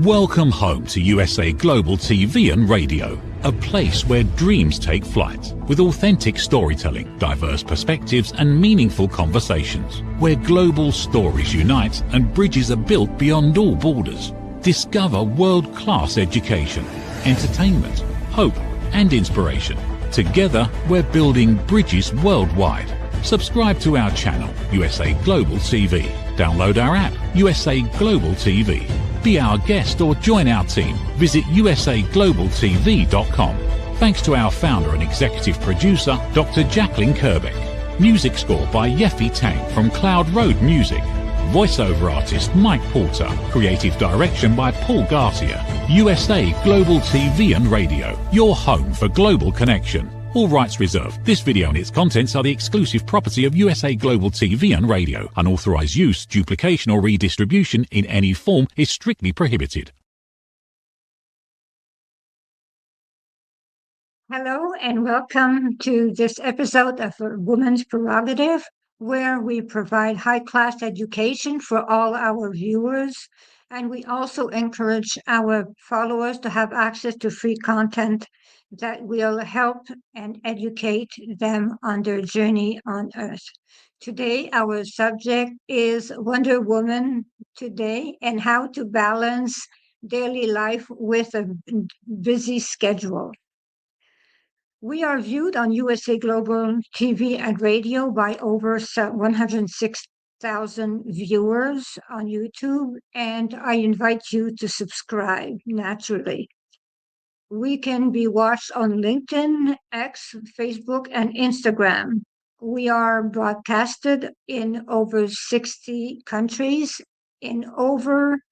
Welcome home to USA Global TV and Radio, a place where dreams take flight, with authentic storytelling, diverse perspectives and meaningful conversations, where global stories unite and bridges are built beyond all borders. Discover world-class education, entertainment, hope and inspiration. Together, we're building bridges worldwide. Subscribe to our channel, USA Global TV. Download our app, USA Global TV. Be our guest or join our team. Visit usaglobaltv.com. Thanks to our founder and executive producer, Dr. Jacalyn Kerbeck. Music score by Yeffy Tang from Cloud Road Music. Voiceover artist Mike Porter. Creative direction by Paul Garcia. USA Global TV and Radio. Your home for global connection. All rights reserved. This video and its contents are the exclusive property of USA Global TV and Radio. Unauthorized use, duplication or redistribution in any form is strictly prohibited. Hello and welcome to this episode of A Woman's Prerogative, where we provide high-class education for all our viewers. And we also encourage our followers to have access to free content that will help and educate them on their journey on Earth. Today, our subject is Wonder Woman today and how to balance daily life with a busy schedule. We are viewed on USA Global TV and Radio by over 106,000 viewers on YouTube, and I invite you to subscribe naturally. We can be watched on LinkedIn, X, Facebook, and Instagram. We are broadcasted in over 60 countries in over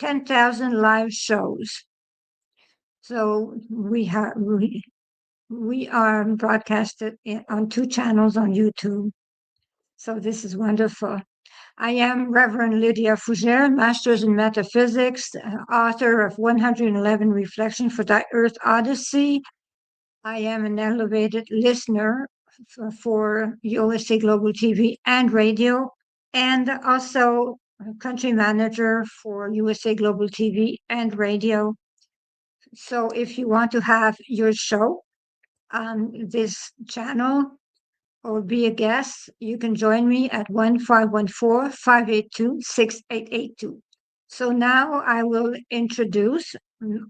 10,000 live shows. So we are broadcasted on 2 channels on YouTube. So this is wonderful. I am Reverend Lydia Fougere, Master's in Metaphysics, author of 111 Reflections for Thy Earth Odyssey. I am an elevated listener for USA Global TV and Radio, and also a country manager for USA Global TV and Radio. So if you want to have your show on this channel, or be a guest, you can join me at 1-514-582-6882. So now I will introduce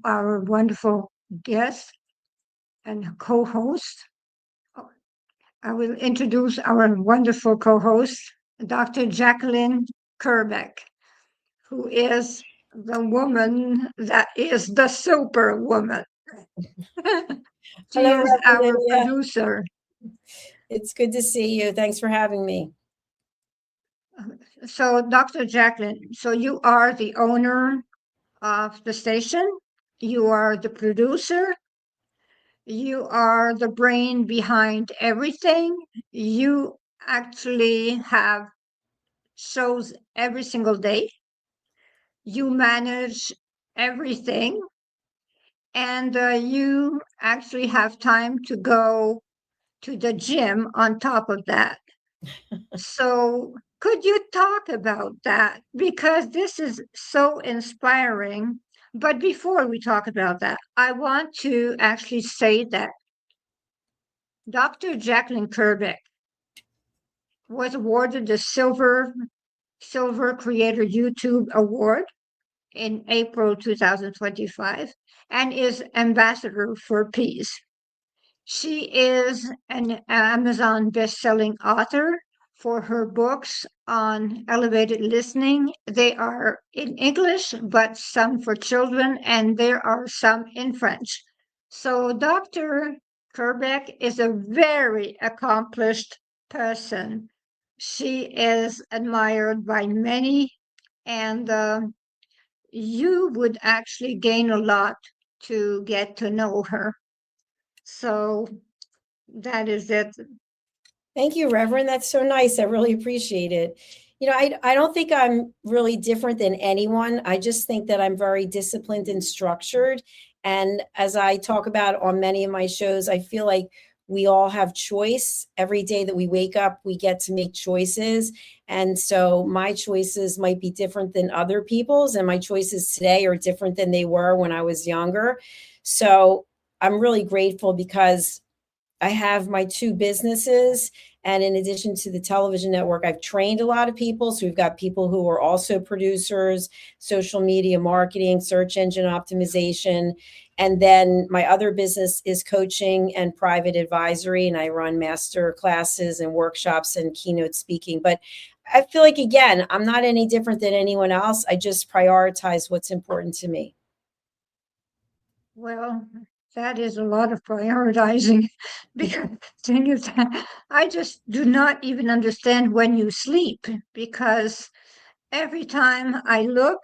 our wonderful guest and co-host. I will introduce our wonderful co-host, Dr. Jacalyn Kerbeck, who is the woman that is the superwoman. She Hello, is our Lydia. producer. It's good to see you. Thanks for having me. So, Dr. Jacalyn, so you are the owner of the station, you are the producer, you are the brain behind everything. You actually have shows every single day. You manage everything, and you actually have time to go to the gym on top of that. So could you talk about that? Because this is so inspiring. But before we talk about that, I want to actually say that Dr. Jacalyn Kerbeck was awarded the Silver Creator YouTube Award in April 2025 and is Ambassador for Peace. She is an Amazon best-selling author for her books on elevated listening. They are in English, but some for children, and there are some in French. So Dr. Kerbeck is a very accomplished person. She is admired by many, and you would actually gain a lot to get to know her. So that is it. Thank you, Reverend. That's so nice. I really appreciate it. You know, I don't think I'm really different than anyone. I just think that I'm very disciplined and structured. And as I talk about on many of my shows, I feel like we all have choice. Every day that we wake up, we get to make choices. And so my choices might be different than other people's, and my choices today are different than they were when I was younger. So I'm really grateful because I have my two businesses. And in addition to the television network, I've trained a lot of people. So we've got people who are also producers, social media marketing, search engine optimization. And then my other business is coaching and private advisory. And I run master classes and workshops and keynote speaking. But I feel like, again, I'm not any different than anyone else. I just prioritize what's important to me. Well, that is a lot of prioritizing because thing is, I just do not even understand when you sleep because every time I look,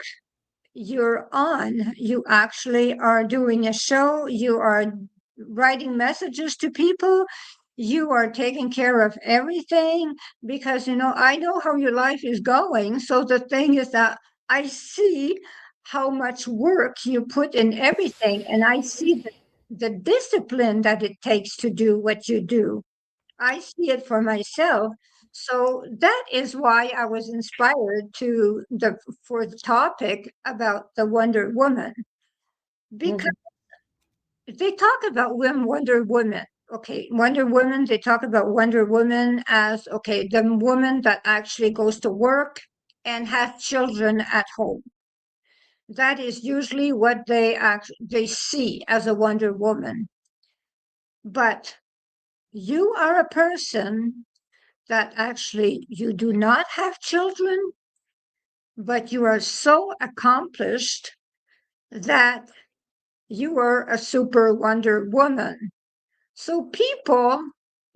you're on. You actually are doing a show. You are writing messages to people. You are taking care of everything because, I know how your life is going. So the thing is that I see how much work you put in everything, and I see the discipline that it takes to do what you do. I see it for myself. So that is why I was inspired for the topic about the Wonder Woman, because they talk about Wonder Woman. Okay, Wonder Woman, they talk about Wonder Woman as, okay, the woman that actually goes to work and has children at home. That is usually what they see as a Wonder Woman. But you are a person that actually you do not have children, but you are so accomplished that you are a super Wonder Woman. So people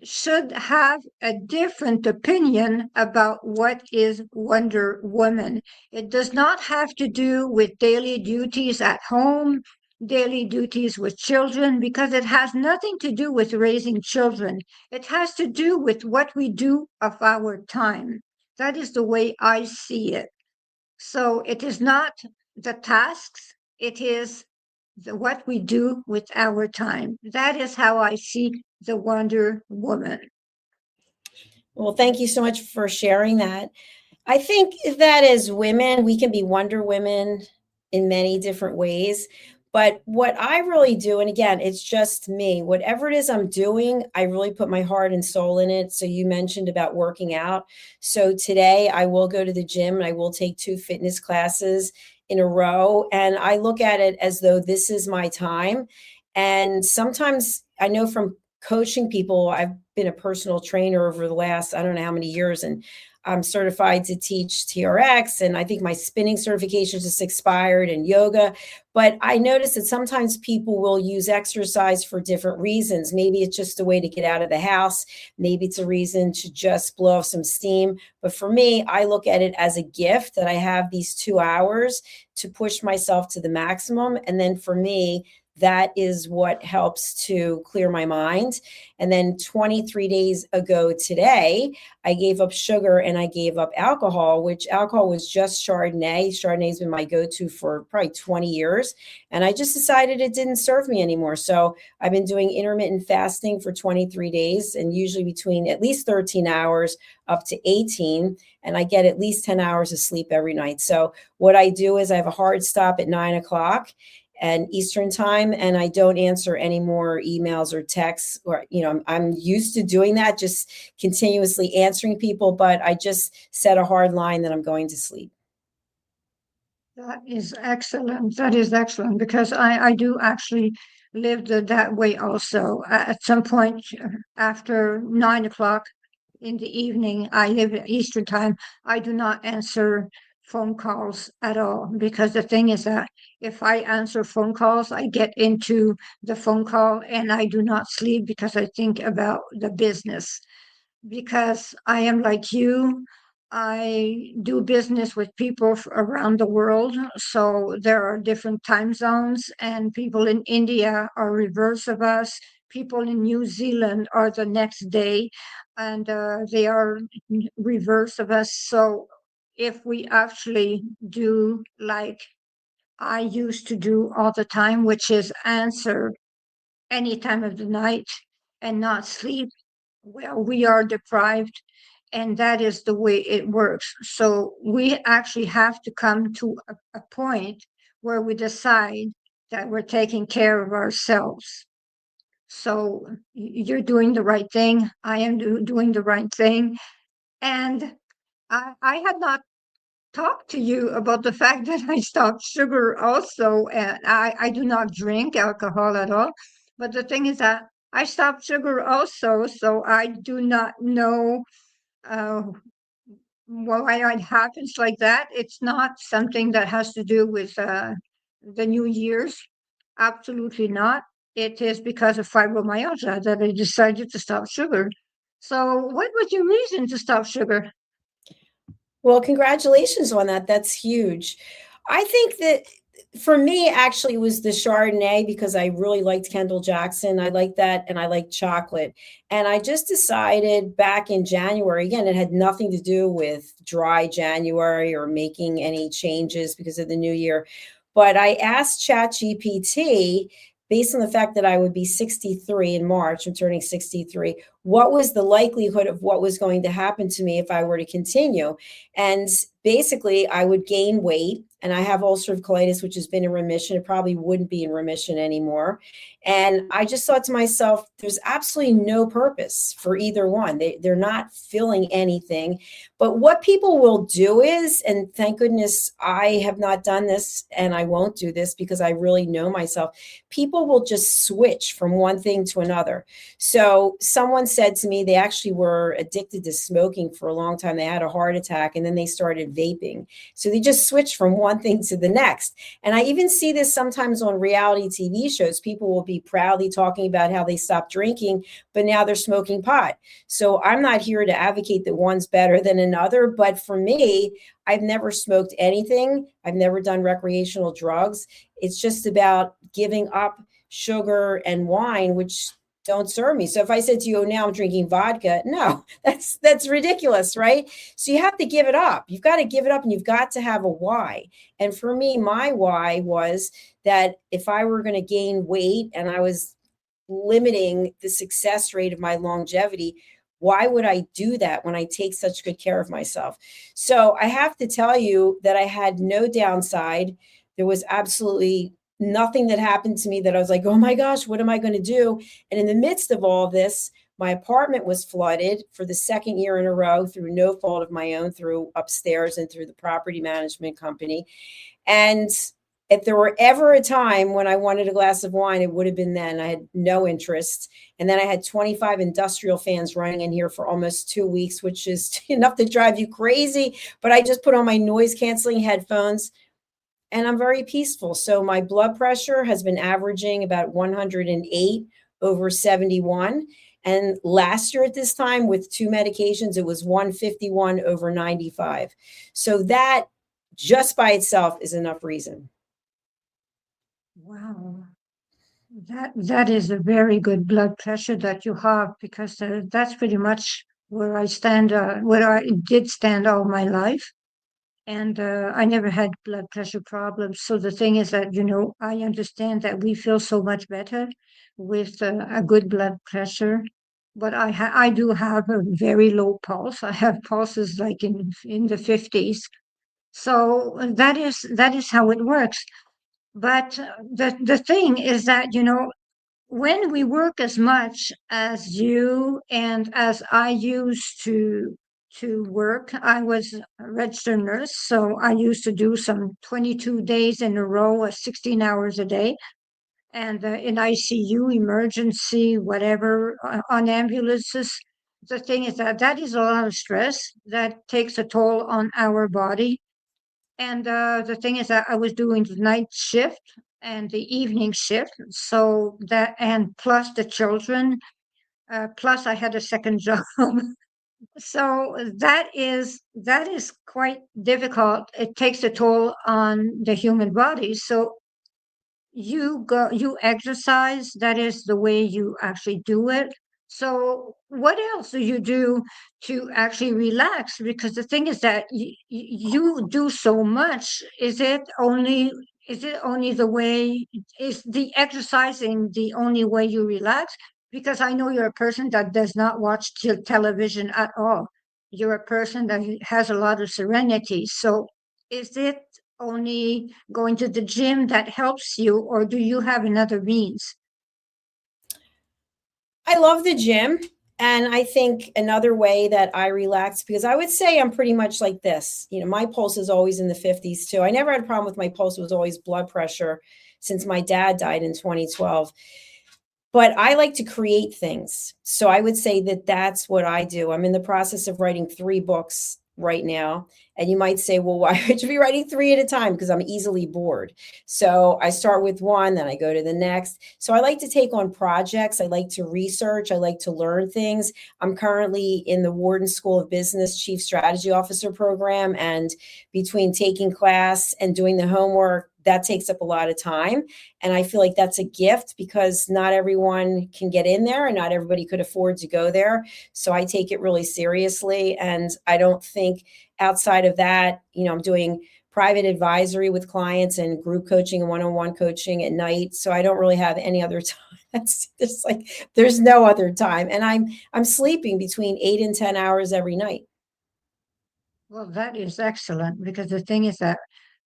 should have a different opinion about what is Wonder Woman. It does not have to do with daily duties at home, daily duties with children, because it has nothing to do with raising children. It has to do with what we do of our time. That is the way I see it. So it is not the tasks, it is what we do with our time. That is how I see the Wonder Woman. Well, thank you so much for sharing that. I think that as women, we can be Wonder Women in many different ways. But what I really do, and again, it's just me, whatever it is I'm doing, I really put my heart and soul in it. So you mentioned about working out. So today I will go to the gym and I will take 2 fitness classes in a row. And I look at it as though this is my time. And sometimes I know from coaching people, I've been a personal trainer over the last, I don't know how many years, and I'm certified to teach TRX, and I think my spinning certification just expired and yoga. But I notice that sometimes people will use exercise for different reasons. Maybe it's just a way to get out of the house. Maybe it's a reason to just blow off some steam. But for me, I look at it as a gift that I have these 2 hours to push myself to the maximum. And then for me, that is what helps to clear my mind. And then 23 days ago today, I gave up sugar and I gave up alcohol, which alcohol was just Chardonnay. Chardonnay has been my go-to for probably 20 years. And I just decided it didn't serve me anymore. So I've been doing intermittent fasting for 23 days and usually between at least 13 hours up to 18. And I get at least 10 hours of sleep every night. So what I do is I have a hard stop at 9 o'clock and Eastern time, and I don't answer any more emails or texts, or, I'm used to doing that, just continuously answering people, but I just set a hard line that I'm going to sleep. That is excellent. That is excellent because I do actually live that way also. At some point after 9 o'clock in the evening, I live at Eastern time. I do not answer phone calls at all because the thing is that if I answer phone calls, I get into the phone call and I do not sleep because I think about the business. Because I am like you, I do business with people around the world. So there are different time zones, and people in India are reverse of us. People in New Zealand are the next day, and they are reverse of us. So if we actually do like I used to do all the time, which is answer any time of the night, and not sleep, well, we are deprived, and that is the way it works. So we actually have to come to a point where we decide that we're taking care of ourselves. So you're doing the right thing. I am doing the right thing. And I had not talked to you about the fact that I stopped sugar also. And I do not drink alcohol at all. But the thing is that I stopped sugar also. So I do not know uh, why it happens like that. It's not something that has to do with the New Year's. Absolutely not. It is because of fibromyalgia that I decided to stop sugar. So, what was your reason to stop sugar? Well, congratulations on that. That's huge. I think that for me, actually, it was the Chardonnay because I really liked Kendall Jackson. I liked that, and I liked chocolate. And I just decided back in January, again, it had nothing to do with dry January or making any changes because of the new year. But I asked ChatGPT, based on the fact that I would be 63 in March, I'm turning 63, what was the likelihood of what was going to happen to me if I were to continue? And basically, I would gain weight, and I have ulcerative colitis, which has been in remission. It probably wouldn't be in remission anymore. And I just thought to myself, there's absolutely no purpose for either one. They're not filling anything. But what people will do is, and thank goodness I have not done this and I won't do this because I really know myself, people will just switch from one thing to another. So someone said to me they actually were addicted to smoking for a long time. They had a heart attack and then they started vaping. So they just switched from one thing to the next. And I even see this sometimes on reality TV shows. People will be proudly talking about how they stopped drinking, but now they're smoking pot. So I'm not here to advocate that one's better than another. But for me, I've never smoked anything. I've never done recreational drugs. It's just about giving up sugar and wine, which don't serve me. So if I said to you, oh, now I'm drinking vodka, no, that's ridiculous, right? So you have to give it up. You've got to give it up and you've got to have a why. And for me, my why was that if I were going to gain weight and I was limiting the success rate of my longevity, why would I do that when I take such good care of myself? So I have to tell you that I had no downside. There was absolutely nothing that happened to me that I was like, oh my gosh, what am I going to do? And in the midst of all this, my apartment was flooded for the second year in a row through no fault of my own, through upstairs and through the property management company. And if there were ever a time when I wanted a glass of wine, it would have been then. I had no interest. And then I had 25 industrial fans running in here for almost 2 weeks, which is enough to drive you crazy. But I just put on my noise canceling headphones and I'm very peaceful. So my blood pressure has been averaging about 108 over 71. And last year at this time with 2 medications, it was 151 over 95. So that just by itself is enough reason. Wow, that is a very good blood pressure that you have, because that's pretty much where I stand, where I did stand all my life. And I never had blood pressure problems. So the thing is that, I understand that we feel so much better with a good blood pressure. But I do have a very low pulse. I have pulses like in the 50s. So that is how it works. But the thing is that, when we work as much as you and as I used to work, I was a registered nurse, so I used to do some 22 days in a row, 16 hours a day, and in ICU, emergency, whatever, on ambulances. The thing is that that is a lot of stress that takes a toll on our body. And the thing is that I was doing the night shift and the evening shift. So that, and plus the children, plus I had a second job. So that is quite difficult. It takes a toll on the human body. So you exercise, that is the way you actually do it. So what else do you do to actually relax? Because the thing is that you do so much. Is it only the way, is the exercising the only way you relax, Because I know you're a person that does not watch television at all. You're a person that has a lot of serenity. So is it only going to the gym that helps you, or do you have another means? I love the gym. And I think another way that I relax, because I would say I'm pretty much like this. You know, my pulse is always in the 50s too. I never had a problem with my pulse. It was always blood pressure since my dad died in 2012. But I like to create things. So I would say that that's what I do. I'm in the process of writing 3 books right now. And you might say, well, why would you be writing 3 at a time? Because I'm easily bored. So I start with one, then I go to the next. So I like to take on projects. I like to research. I like to learn things. I'm currently in the Wharton School of Business Chief Strategy Officer program. And between taking class and doing the homework, that takes up a lot of time. And I feel like that's a gift because not everyone can get in there and not everybody could afford to go there. So I take it really seriously. And I don't think outside of that, you know, I'm doing private advisory with clients and group coaching and one-on-one coaching at night. So I don't really have any other time. That's just like there's no other time. And I'm sleeping between 8 and 10 hours every night. Well, that is excellent because the thing is that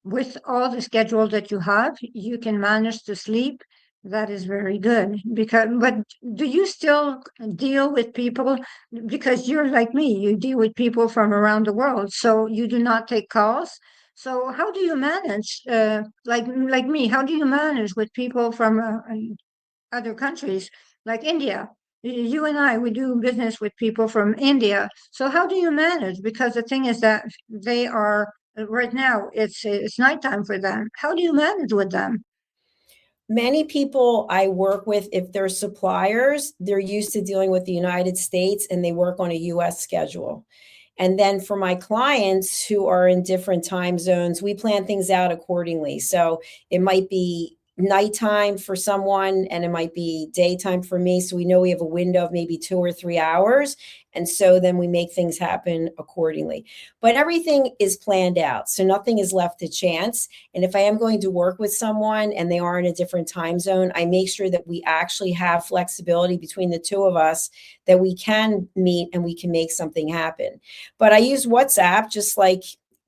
with all the schedule that you have, you can manage to sleep. That is very good. Because, but do you still deal with people? Because you're like me, you deal with people from around the world, so you do not take calls. So how do you manage, like me, how do you manage with people from other countries like India? You and I, we do business with people from India. So how do you manage? Because the thing is that they are right now, it's nighttime for them. How do you manage with them? Many people I work with, if they're suppliers, they're used to dealing with the United States and they work on a US schedule. And then for my clients who are in different time zones, we plan things out accordingly. So it might be nighttime for someone and it might be daytime for me. So we know we have a window of maybe 2 or 3 hours. And so then we make things happen accordingly. But everything is planned out. So nothing is left to chance. And if I am going to work with someone and they are in a different time zone, I make sure that we actually have flexibility between the two of us that we can meet and we can make something happen. But I use WhatsApp just like,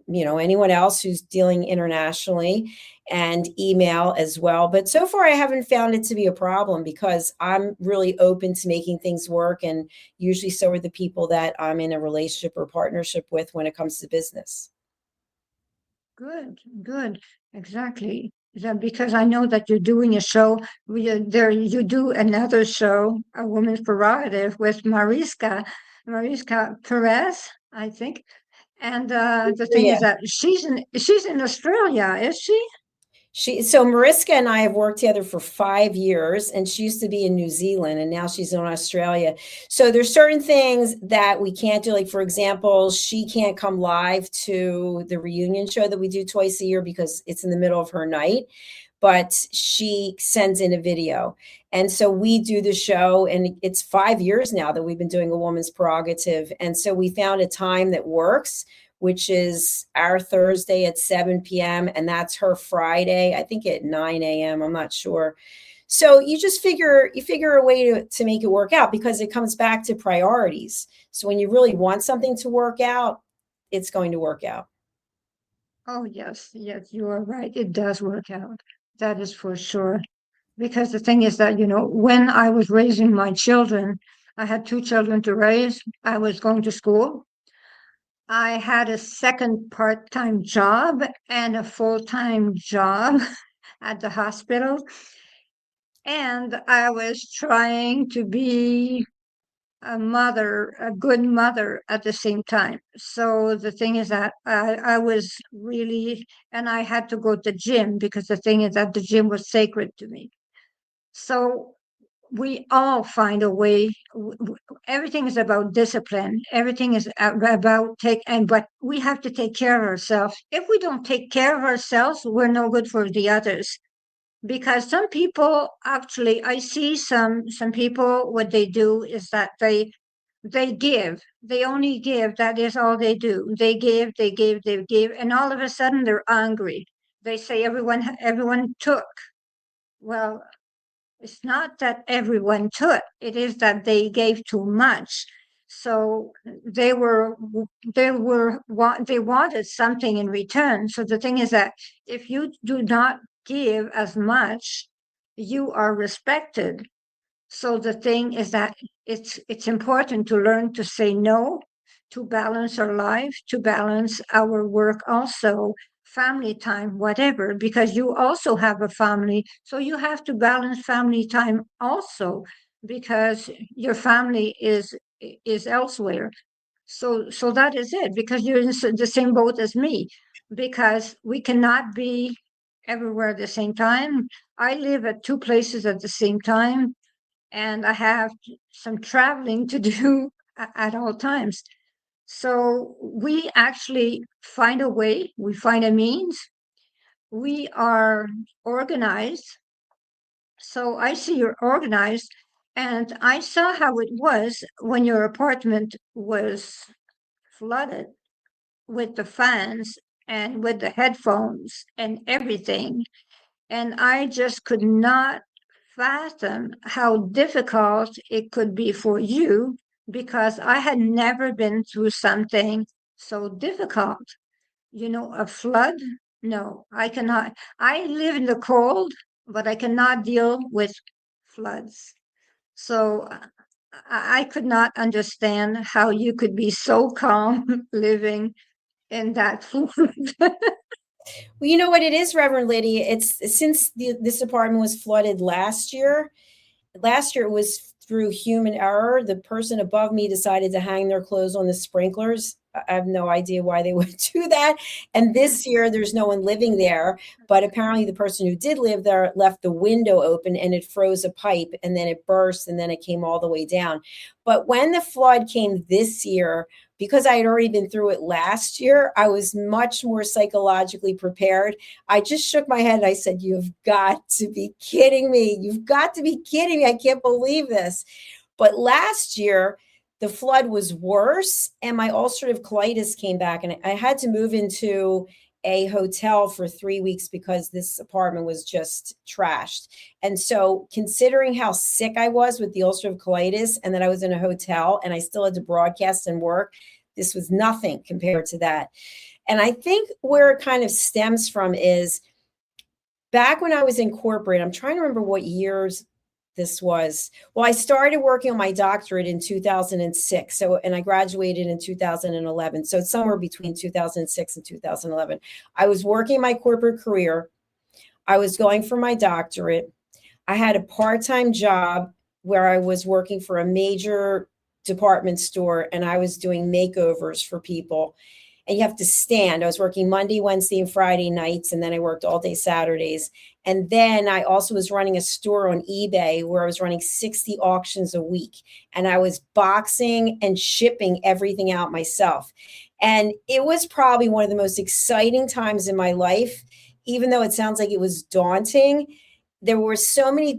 you know, anyone else who's dealing internationally and email as well. But so far I haven't found it to be a problem because I'm really open to making things work. And usually so are the people that I'm in a relationship or partnership with when it comes to business. Good, good, exactly. Because I know that you're doing a show. There, you do another show, A Woman's Prerogative, with Mariska Perez, I think. And the thing Yeah. is that she's in Australia, is she? So Mariska and I have worked together for 5 years, and she used to be in New Zealand, and now she's in Australia. So there's certain things that we can't do. Like for example, she can't come live to the reunion show that we do twice a year because it's in the middle of her night. But she sends in a video, and so we do the show. And it's 5 years now that we've been doing A Woman's Prerogative, and so we found a time that works, which is our Thursday at 7 p.m. And that's her Friday, I think at 9 a.m. I'm not sure. So you figure a way to make it work out because it comes back to priorities. So when you really want something to work out, it's going to work out. Oh, yes, yes, you are right. It does work out. That is for sure. Because the thing is that, when I was raising my children, I had 2 children to raise. I was going to school. I had a second part-time job and a full-time job at the hospital. And I was trying to be a good mother at the same time. So the thing is that I was really, and I had to go to the gym because the thing is that the gym was sacred to me. So we all find a way. Everything is about discipline. Everything is about but we have to take care of ourselves. If we don't take care of ourselves, we're no good for the others. Because some people actually, I see some people, what they do is that they give. They only give. That is all they do. They give, they give, and all of a sudden they're angry. They say everyone took. Well, It's not that everyone took, it is that they gave too much. So they were they wanted something in return. So the thing is that if you do not give as much, you are respected. So the thing is that it's important to learn to say no, to balance our life, to balance our work also, family time, whatever, because you also have a family. So you have to balance family time also because your family is elsewhere. So that is it, because you're in the same boat as me, because we cannot be everywhere at the same time. I live at two places at the same time, and I have some traveling to do at all times. So we actually find a way, we find a means, we are organized. So I see you're organized, and I saw how it was when your apartment was flooded with the fans and with the headphones and everything. And I just could not fathom how difficult it could be for you, because I had never been through something so difficult. A flood? No, I cannot. I live in the cold, but I cannot deal with floods. So I could not understand how you could be so calm living in that flood. Well, you know what it is, Reverend Lydia? It's since this apartment was flooded last year. Last year it was through human error. The person above me decided to hang their clothes on the sprinklers. I have no idea why they would do that. And this year there's no one living there, but apparently the person who did live there left the window open and it froze a pipe, and then it burst, and then it came all the way down. But when the flood came this year, because I had already been through it last year, I was much more psychologically prepared. I just shook my head and I said, "You've got to be kidding me. You've got to be kidding me. I can't believe this." But last year, the flood was worse, and my ulcerative colitis came back, and I had to move into a hotel for 3 weeks because this apartment was just trashed. And so, considering how sick I was with the ulcerative colitis, and that I was in a hotel and I still had to broadcast and work, this was nothing compared to that. And I think where it kind of stems from is back when I was in corporate, I'm trying to remember what years this was. Well, I started working on my doctorate in 2006. And I graduated in 2011. So it's somewhere between 2006 and 2011. I was working my corporate career. I was going for my doctorate. I had a part-time job where I was working for a major department store, and I was doing makeovers for people. And you have to stand. I was working Monday, Wednesday, and Friday nights, and then I worked all day Saturdays. And then I also was running a store on eBay where I was running 60 auctions a week, and I was boxing and shipping everything out myself. And it was probably one of the most exciting times in my life, even though it sounds like it was daunting. There were so many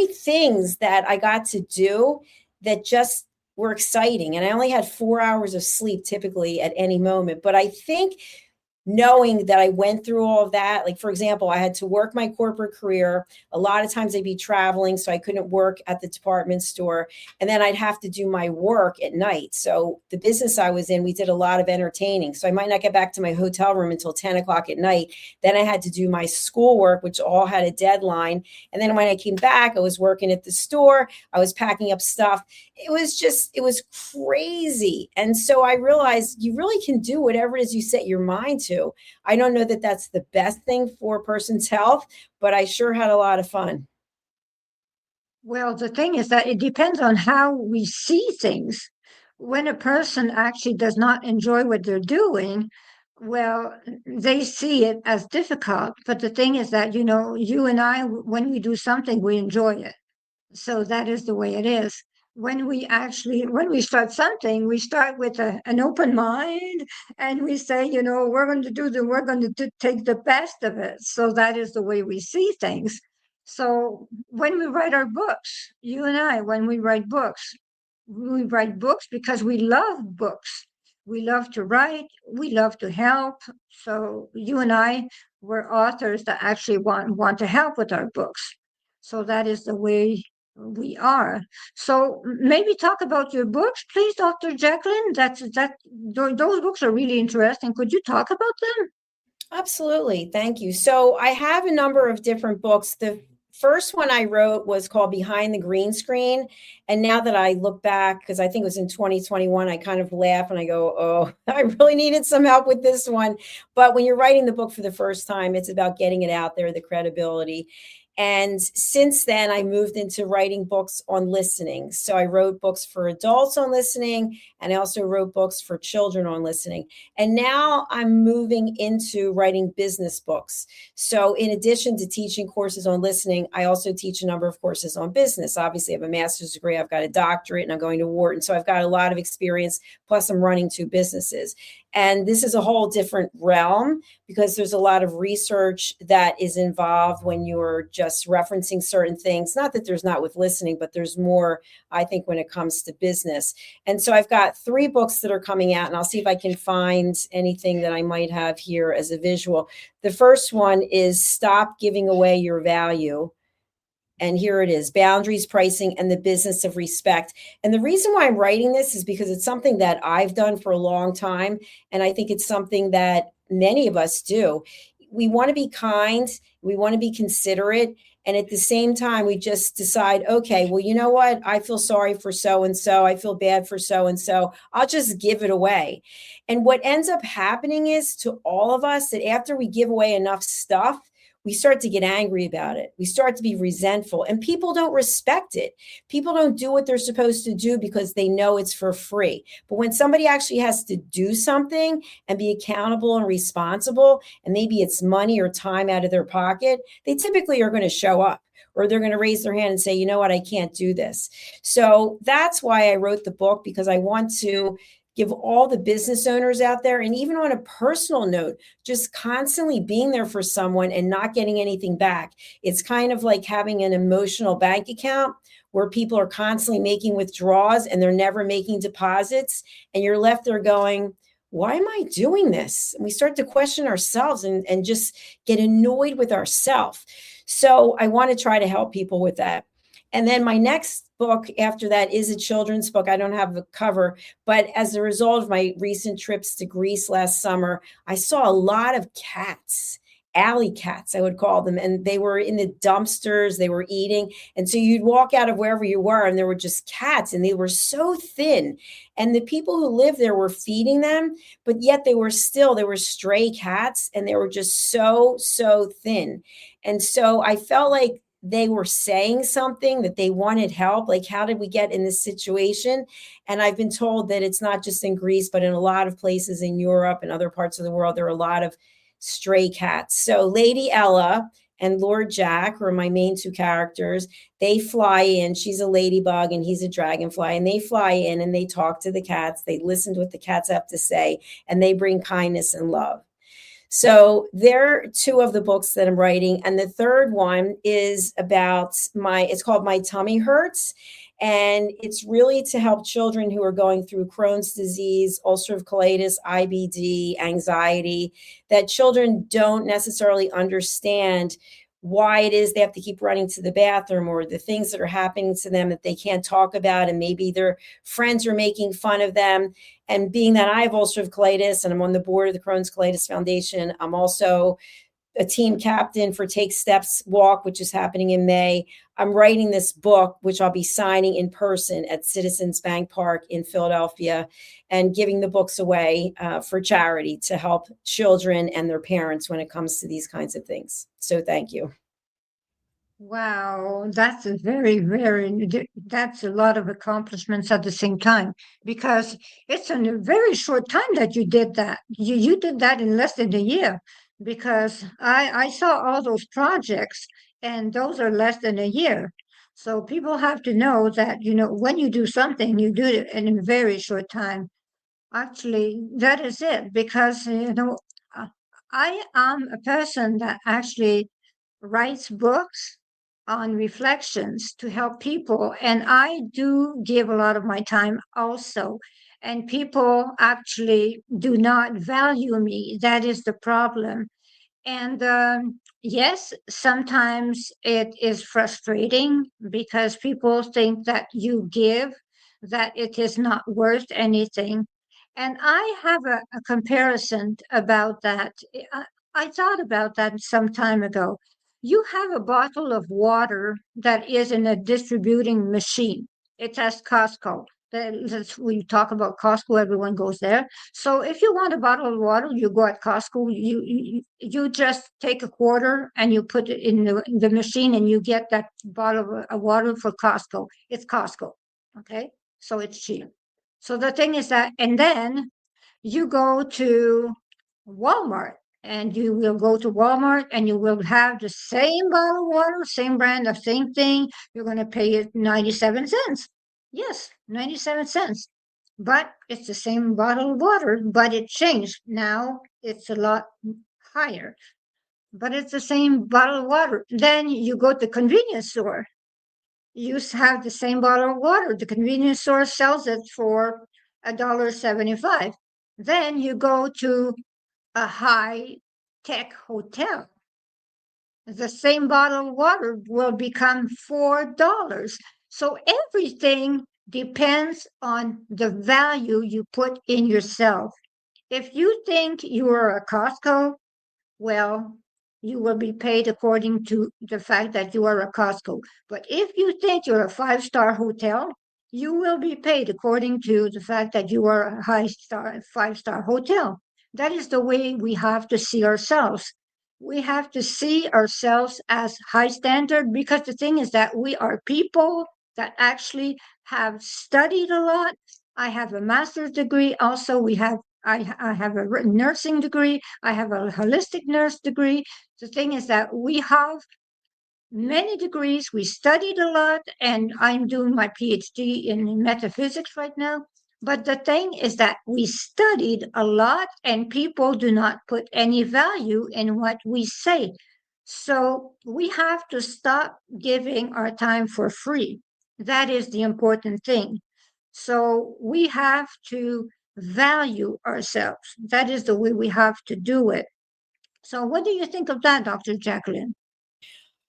things that I got to do that just were exciting. And I only had 4 hours of sleep typically at any moment. But I think knowing that I went through all of that, like, for example, I had to work my corporate career. A lot of times I'd be traveling, so I couldn't work at the department store. And then I'd have to do my work at night. So the business I was in, we did a lot of entertaining. So I might not get back to my hotel room until 10 o'clock at night. Then I had to do my schoolwork, which all had a deadline. And then when I came back, I was working at the store. I was packing up stuff. It was crazy. And so I realized you really can do whatever it is you set your mind to. I don't know that that's the best thing for a person's health, but I sure had a lot of fun. Well, the thing is that it depends on how we see things. When a person actually does not enjoy what they're doing, well, they see it as difficult. But the thing is that, you and I, when we do something, we enjoy it. So that is the way it is. When we start something, we start with an open mind, and we say, we're going to take the best of it. So that is the way we see things. So when we write our books, you and I, when we write books because we love books. We love to write, we love to help. So you and I were authors that actually want to help with our books. So that is the way we are. So maybe talk about your books, please, Dr. Jacalyn. Those books are really interesting. Could you talk about them? Absolutely. Thank you. So I have a number of different books. The first one I wrote was called Behind the Green Screen. And now that I look back, because I think it was in 2021, I kind of laugh and I go, oh, I really needed some help with this one. But when you're writing the book for the first time, it's about getting it out there, the credibility. And since then, I moved into writing books on listening. So I wrote books for adults on listening, and I also wrote books for children on listening. And now I'm moving into writing business books. So in addition to teaching courses on listening, I also teach a number of courses on business. Obviously, I have a master's degree, I've got a doctorate, and I'm going to Wharton. So I've got a lot of experience, plus I'm running 2 businesses. And this is a whole different realm because there's a lot of research that is involved when you're just referencing certain things. Not that there's not with listening, but there's more, I think, when it comes to business. And so I've got 3 books that are coming out, and I'll see if I can find anything that I might have here as a visual. The first one is Stop Giving Away Your Value. And here it is, Boundaries, Pricing, and the Business of Respect. And the reason why I'm writing this is because it's something that I've done for a long time. And I think it's something that many of us do. We want to be kind. We want to be considerate. And at the same time, we just decide, okay, well, you know what? I feel sorry for so-and-so. I feel bad for so-and-so. I'll just give it away. And what ends up happening is to all of us that after we give away enough stuff, we start to get angry about it. We start to be resentful, and people don't respect it. People don't do what they're supposed to do because they know it's for free. But when somebody actually has to do something and be accountable and responsible, and maybe it's money or time out of their pocket, they typically are going to show up, or they're going to raise their hand and say, you know what, I can't do this. So that's why I wrote the book, because I want to give all the business owners out there, and even on a personal note, just constantly being there for someone and not getting anything back. It's kind of like having an emotional bank account where people are constantly making withdrawals and they're never making deposits. And you're left there going, why am I doing this? And we start to question ourselves and just get annoyed with ourselves. So I want to try to help people with that. And then my next book after that is a children's book. I don't have a cover, but as a result of my recent trips to Greece last summer, I saw a lot of cats, alley cats, I would call them. And they were in the dumpsters, they were eating. And so you'd walk out of wherever you were and there were just cats, and they were so thin. And the people who lived there were feeding them, but yet they were stray cats, and they were just so thin. And so I felt like they were saying something, that they wanted help. Like, how did we get in this situation? And I've been told that it's not just in Greece, but in a lot of places in Europe and other parts of the world, there are a lot of stray cats. So Lady Ella and Lord Jack are my main 2 characters. They fly in. She's a ladybug and he's a dragonfly. And they fly in and they talk to the cats. They listen to what the cats have to say, and they bring kindness and love. So there are 2 of the books that I'm writing. And the third one is about it's called My Tummy Hurts. And it's really to help children who are going through Crohn's disease, ulcerative colitis, IBD, anxiety, that children don't necessarily understand why it is they have to keep running to the bathroom, or the things that are happening to them that they can't talk about. And maybe their friends are making fun of them. And being that I have ulcerative colitis and I'm on the board of the Crohn's Colitis Foundation, I'm also a team captain for Take Steps Walk, which is happening in May. I'm writing this book, which I'll be signing in person at Citizens Bank Park in Philadelphia, and giving the books away for charity to help children and their parents when it comes to these kinds of things. So thank you. Wow, that's that's a lot of accomplishments at the same time, because it's in a very short time that you did that. You did that in less than a year, because I saw all those projects, and those are less than a year. So people have to know that, when you do something, you do it in a very short time. Actually, that is it, because, uh, I am a person that actually writes books on reflections to help people. And I do give a lot of my time also. And people actually do not value me. That is the problem. And Yes, sometimes it is frustrating because people think that you give, that it is not worth anything. And I have a comparison about that. I thought about that some time ago. You have a bottle of water that is in a distributing machine. It's at Costco. That's we talk about Costco, everyone goes there. So if you want a bottle of water, you go at Costco, you just take a quarter and you put it in the machine and you get that bottle of water for Costco. It's Costco. Okay. So it's cheap. So the thing is that, and then you go to Walmart and you will go to Walmart and you will have the same bottle of water, same brand, the same thing. You're going to pay it 97 cents. Yes, 97 cents. But it's the same bottle of water, but it changed. Now it's a lot higher, but it's the same bottle of water. Then you go to the convenience store. You have the same bottle of water. The convenience store sells it for $1.75. Then you go to a high tech hotel. The same bottle of water will become $4. So everything depends on the value you put in yourself. If you think you are a Costco, well, you will be paid according to the fact that you are a Costco. But if you think you're a five-star hotel, you will be paid according to the fact that you are a five-star hotel. That is the way we have to see ourselves. We have to see ourselves as high standard because the thing is that we are people that actually have studied a lot. I have a master's degree. Also, I have a nursing degree. I have a holistic nurse degree. The thing is that we have many degrees. We studied a lot, and I'm doing my PhD in metaphysics right now. But the thing is that we studied a lot, and people do not put any value in what we say. So we have to stop giving our time for free. That is the important thing. So we have to value ourselves. That is the way we have to do it. So what do you think of that, Dr. Jacalyn?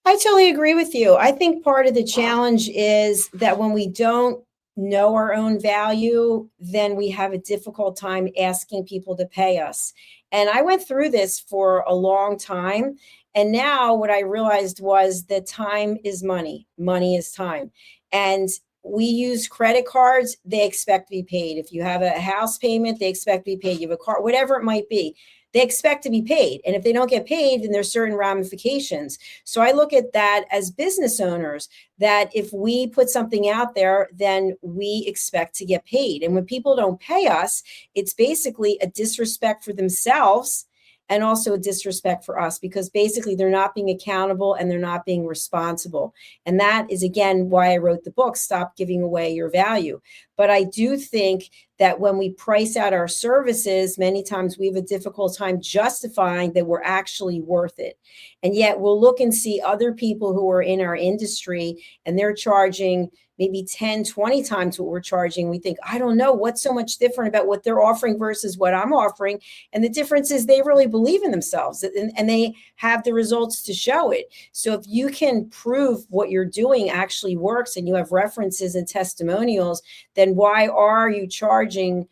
I totally agree with you. I think part of the challenge is that when we don't know our own value, then we have a difficult time asking people to pay us. And I went through this for a long time. And now what I realized was that time is money, money is time. And we use credit cards, they expect to be paid. If you have a house payment, they expect to be paid. You have a car, whatever it might be, they expect to be paid. And if they don't get paid, then there's certain ramifications. So I look at that as business owners, that if we put something out there, then we expect to get paid. And when people don't pay us, it's basically a disrespect for themselves and also a disrespect for us, because basically they're not being accountable and they're not being responsible. And that is, again, why I wrote the book, Stop Giving Away Your Value. But I do think that when we price out our services, many times we have a difficult time justifying that we're actually worth it. And yet we'll look and see other people who are in our industry and they're charging maybe 10, 20 times what we're charging. We think, I don't know, what's so much different about what they're offering versus what I'm offering. And the difference is they really believe in themselves and they have the results to show it. So if you can prove what you're doing actually works and you have references and testimonials, then why are you charging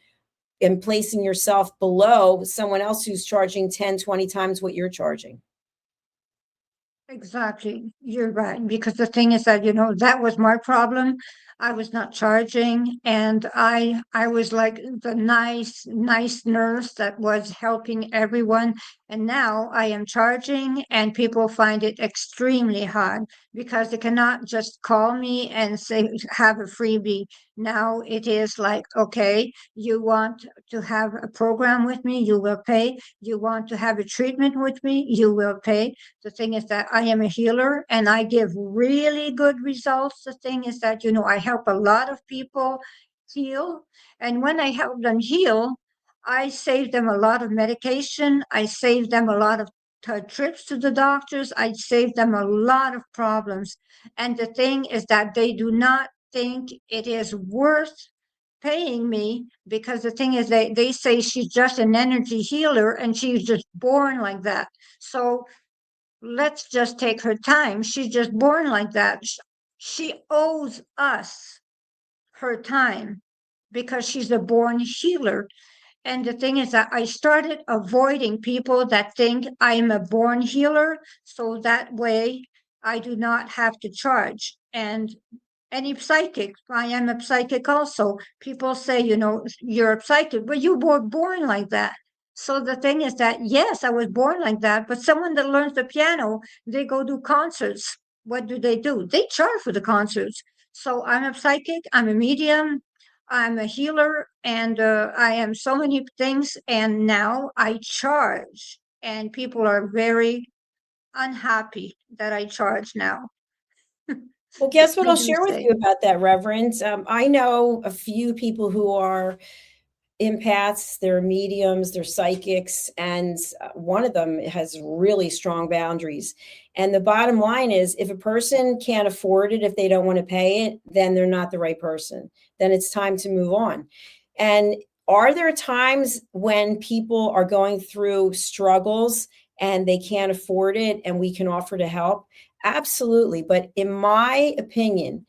and placing yourself below someone else who's charging 10, 20 times what you're charging? Exactly. You're right. Because the thing is that, that was my problem. I was not charging and I was like the nice nurse that was helping everyone. And now I am charging and people find it extremely hard because they cannot just call me and say have a freebie. Now it is like, okay, you want to have a program with me, you will pay. You want to have a treatment with me, you will pay. The thing is that I am a healer and I give really good results. The thing is that, I help a lot of people heal. And when I help them heal, I save them a lot of medication. I save them a lot of trips to the doctors. I save them a lot of problems. And the thing is that they do not think it is worth paying me because the thing is they say she's just an energy healer and she's just born like that. So let's just take her time. She's just born like that. She owes us her time because she's a born healer. And the thing is that I started avoiding people that think I'm a born healer, so that way I do not have to charge. And any psychic, I am a psychic also. People say, you're a psychic, but you were born like that. So the thing is that, yes, I was born like that, but someone that learns the piano, they go do concerts. What do? They charge for the concerts. So I'm a psychic, I'm a medium, I'm a healer, and I am so many things. And now I charge, and people are very unhappy that I charge now. Well, guess what They I'll do share with say. you about that, Reverend. I know a few people who are empaths, they're mediums, they're psychics, and one of them has really strong boundaries. And the bottom line is if a person can't afford it, if they don't want to pay it, then they're not the right person. Then it's time to move on. And are there times when people are going through struggles and they can't afford it and we can offer to help? Absolutely. But in my opinion,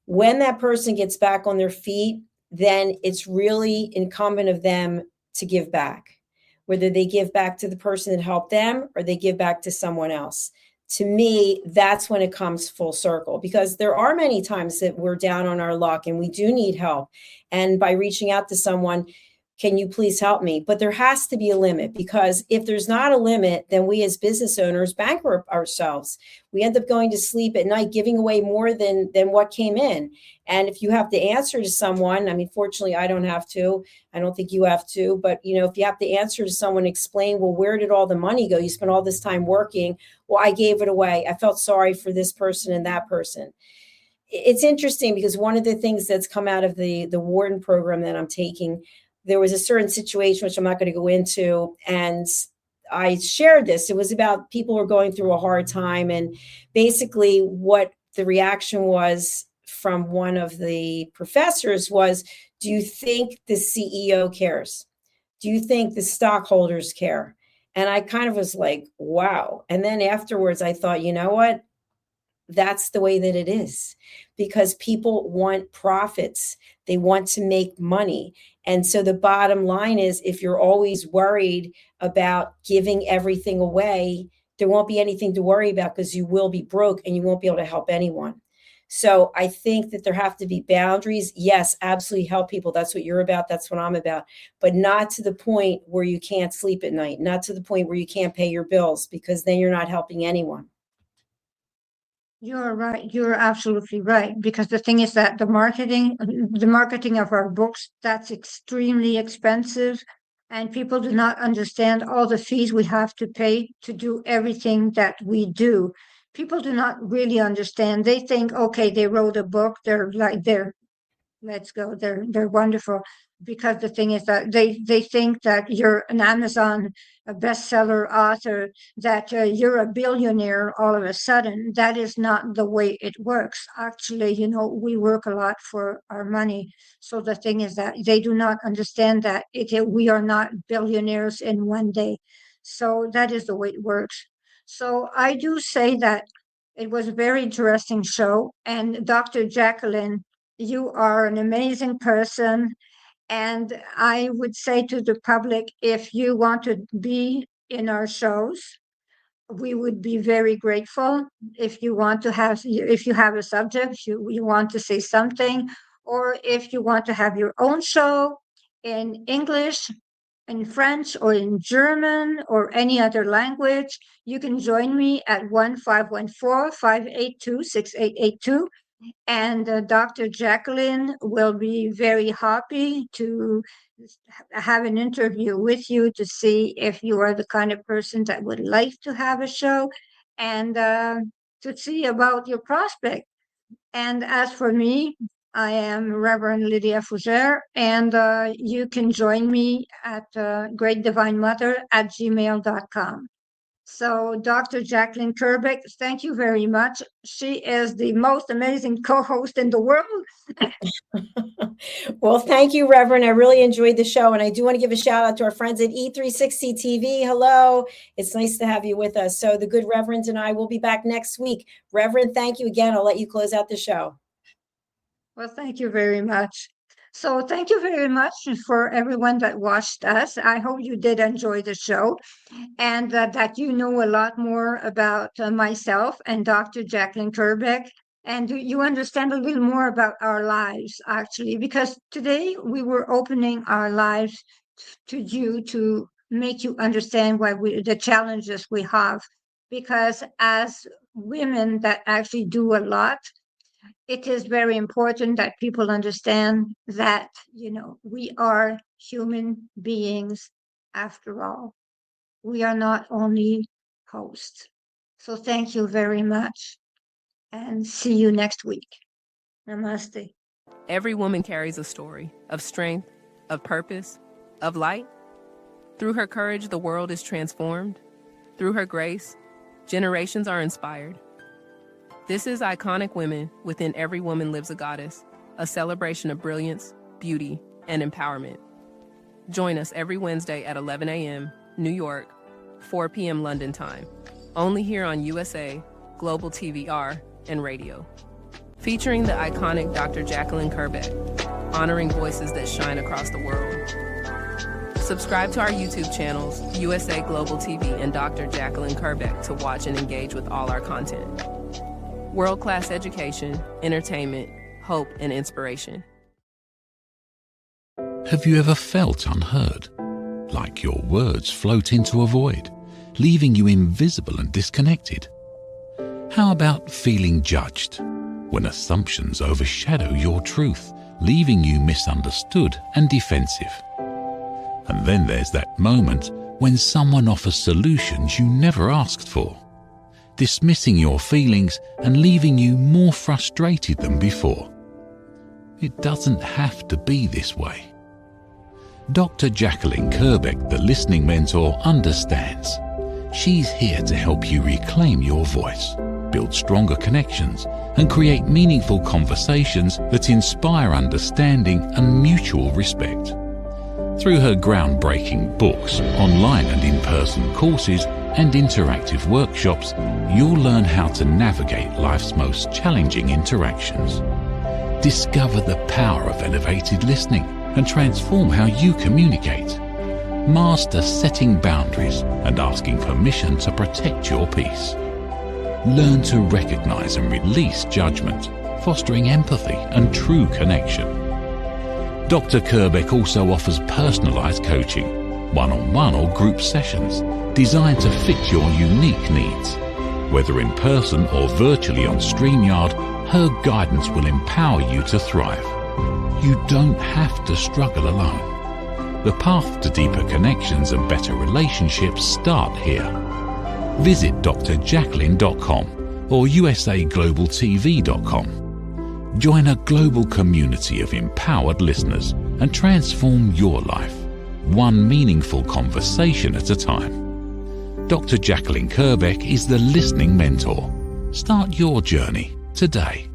when that person gets back on their feet, then it's really incumbent of them to give back, whether they give back to the person that helped them or they give back to someone else. To me, that's when it comes full circle, because there are many times that we're down on our luck and we do need help. And by reaching out to someone, can you please help me? But there has to be a limit, because if there's not a limit, then we as business owners bankrupt ourselves. We end up going to sleep at night giving away more than what came in. And if you have to answer to someone, I mean, fortunately, I don't have to. I don't think you have to. But, if you have to answer to someone, explain, well, where did all the money go? You spent all this time working. Well, I gave it away. I felt sorry for this person and that person. It's interesting because one of the things that's come out of the Warden program that I'm taking, there was a certain situation, which I'm not going to go into, and I shared this. It was about people who are going through a hard time. And basically what the reaction was from one of the professors was, do you think the CEO cares? Do you think the stockholders care? And I kind of was like, wow. And then afterwards, I thought, you know what? That's the way that it is, because people want profits. They want to make money. And so the bottom line is, if you're always worried about giving everything away, there won't be anything to worry about, because you will be broke and you won't be able to help anyone. So I think that there have to be boundaries. Yes, absolutely, help people. That's what you're about. That's what I'm about. But not to the point where you can't sleep at night, not to the point where you can't pay your bills, because then you're not helping anyone. You're right. You're absolutely right. Because the thing is that the marketing of our books, that's extremely expensive. And people do not understand all the fees we have to pay to do everything that we do. People do not really understand. They think, okay, they wrote a book. Let's go. They're wonderful, because the thing is that they think that you're an Amazon a bestseller author, that you're a billionaire all of a sudden. That is not the way it works. Actually, we work a lot for our money. So the thing is that they do not understand that we are not billionaires in one day. So that is the way it works. So I do say that it was a very interesting show. And Dr. Jacalyn, you are an amazing person. And I would say to the public, if you want to be in our shows, we would be very grateful. If you have a subject, you want to say something, or if you want to have your own show in English, in French, or in German, or any other language, you can join me at 1-514-582-6882. And Dr. Jacalyn will be very happy to have an interview with you to see if you are the kind of person that would like to have a show, and to see about your prospect. And as for me, I am Reverend Lydia Fougere, and you can join me at greatdivinemother@gmail.com. So, Dr. Jacalyn Kerbeck, thank you very much. She is the most amazing co-host in the world. Well, thank you, Reverend. I really enjoyed the show. And I do want to give a shout out to our friends at E360 TV. Hello. It's nice to have you with us. So the good Reverend and I will be back next week. Reverend, thank you again. I'll let you close out the show. Well, thank you very much. So thank you very much for everyone that watched us. I hope you did enjoy the show and that you know a lot more about myself and Dr. Jacalyn Kerbeck. And you understand a little more about our lives, actually, because today we were opening our lives to you to make you understand the challenges we have. Because as women that actually do a lot, it is very important that people understand that, we are human beings after all. We are not only hosts. So thank you very much and see you next week. Namaste. Every woman carries a story of strength, of purpose, of light. Through her courage, the world is transformed. Through her grace, generations are inspired. This is Iconic Women. Within Every Woman Lives a Goddess, a celebration of brilliance, beauty, and empowerment. Join us every Wednesday at 11 a.m. New York, 4 p.m. London time, only here on USA, Global TVR, and radio. Featuring the iconic Dr. Jacalyn Kerbeck, honoring voices that shine across the world. Subscribe to our YouTube channels, USA Global TV and Dr. Jacalyn Kerbeck, to watch and engage with all our content. World-class education, entertainment, hope, and inspiration. Have you ever felt unheard? Like your words float into a void, leaving you invisible and disconnected? How about feeling judged, when assumptions overshadow your truth, leaving you misunderstood and defensive? And then there's that moment when someone offers solutions you never asked for, dismissing your feelings and leaving you more frustrated than before. It doesn't have to be this way. Dr. Jacalyn Kerbeck, the listening mentor, understands. She's here to help you reclaim your voice, build stronger connections, and create meaningful conversations that inspire understanding and mutual respect. Through her groundbreaking books, online and in-person courses, and interactive workshops, you'll learn how to navigate life's most challenging interactions. Discover the power of elevated listening and transform how you communicate. Master setting boundaries and asking permission to protect your peace. Learn to recognize and release judgment, fostering empathy and true connection. Dr. Kerbeck also offers personalized coaching, one-on-one or group sessions designed to fit your unique needs. Whether in person or virtually on StreamYard, her guidance will empower you to thrive. You don't have to struggle alone. The path to deeper connections and better relationships start here. Visit drjacalyn.com or usaglobaltv.com. Join a global community of empowered listeners and transform your life, one meaningful conversation at a time. Dr. Jacalyn Kerbeck is the listening mentor. Start your journey today.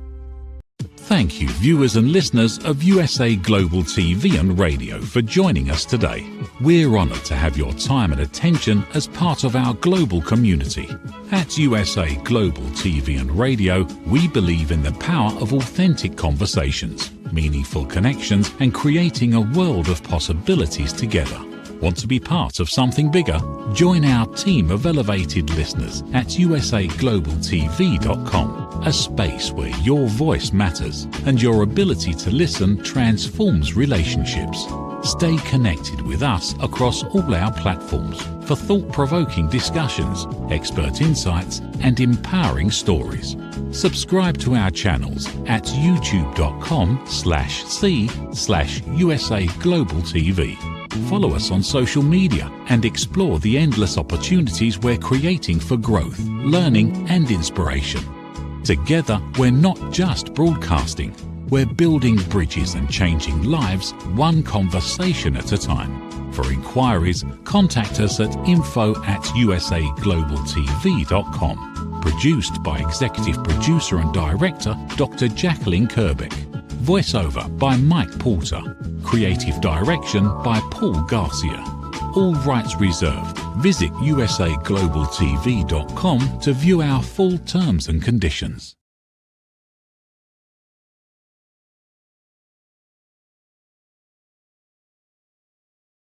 Thank you, viewers and listeners of USA Global TV and Radio, for joining us today. We're honored to have your time and attention as part of our global community. At USA Global TV and Radio, we believe in the power of authentic conversations, meaningful connections, and creating a world of possibilities together. Want to be part of something bigger? Join our team of elevated listeners at usaglobaltv.com, a space where your voice matters and your ability to listen transforms relationships. Stay connected with us across all our platforms for thought-provoking discussions, expert insights, and empowering stories. Subscribe to our channels at youtube.com/c/usaglobaltv. Follow us on social media and explore the endless opportunities we're creating for growth, learning, and inspiration. Together, we're not just broadcasting, We're building bridges and changing lives one conversation at a time. For inquiries, contact us at info@usaglobaltv.com. Produced by Executive Producer and Director Dr. Jacalyn Kerbeck. Voiceover by Mike Porter. Creative Direction by Paul Garcia. All rights reserved. Visit usaglobaltv.com to view our full terms and conditions.